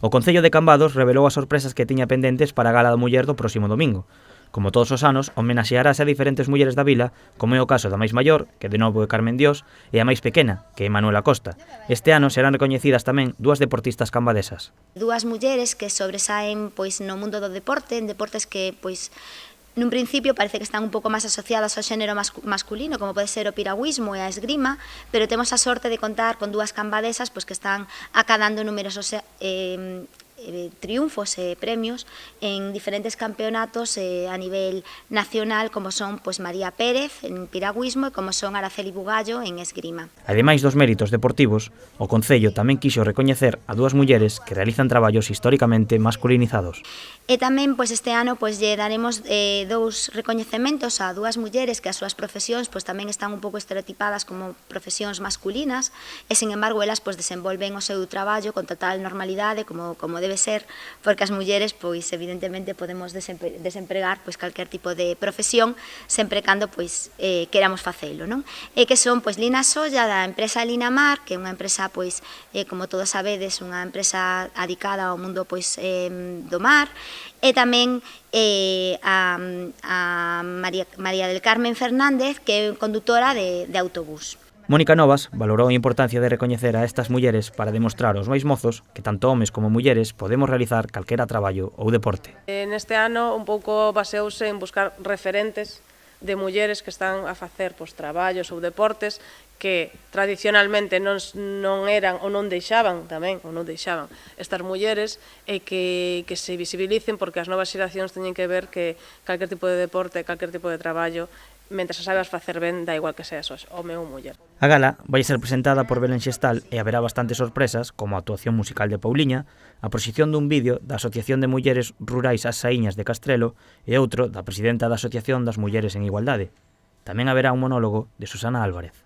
O Concello de Cambados revelou as sorpresas que tiña pendentes para a Gala da Muller do próximo domingo. Como todos os anos, homenaxearase a diferentes mulleres da vila, como é o caso da máis maior, que de novo é Carmen Dios, e a máis pequena, que é Manuela Costa. Este ano serán recoñecidas tamén dúas deportistas cambadesas. Dúas mulleres que sobresaen no mundo do deporte, en deportes que nun principio parece que están un pouco máis asociadas ao xénero masculino, como pode ser o piragüismo e a esgrima, pero temos a sorte de contar con dúas cambadesas que están acadando numerosos triunfos e premios en diferentes campeonatos a nivel nacional, como son María Pérez en piragüismo e como son Araceli Bugallo en esgrima. Ademais dos méritos deportivos, o Concello tamén quixo recoñecer a dúas mulleres que realizan traballos históricamente masculinizados. E tamén este ano lle daremos dous recoñecementos a dúas mulleres que as súas profesións tamén están un pouco estereotipadas como profesións masculinas e, sin embargo, elas desenvolven o seu traballo con total normalidade, como debe ser, porque as mulleres, evidentemente, podemos desempregar calquer tipo de profesión sempre cando queramos facelo, non? E que son Lina Solla, da empresa Linamar, que é unha empresa, como todos sabedes, unha empresa adicada ao mundo do mar, e tamén a María del Carmen Fernández, que é condutora de autobús. Mónica Novas valorou a importancia de recoñecer a estas mulleres para demostrar aos máis mozos que tanto homes como mulleres podemos realizar calquera traballo ou deporte. Neste ano un pouco baseouse en buscar referentes de mulleres que están a facer traballos ou deportes que tradicionalmente non eran ou non deixaban estas mulleres e que se visibilicen, porque as novas xeracións teñen que ver que calquer tipo de deporte, calquer tipo de traballo, mentre sabes facer ben, dá igual que seas home ou muller. A gala vai ser presentada por Belén Xestal e haberá bastantes sorpresas, como a actuación musical de Pauliña, a proxección dun vídeo da Asociación de Mulleres Rurais As Saíñas de Castrelo e outro da presidenta da Asociación das Mulleres en Igualdade. Tamén haberá un monólogo de Susana Álvarez.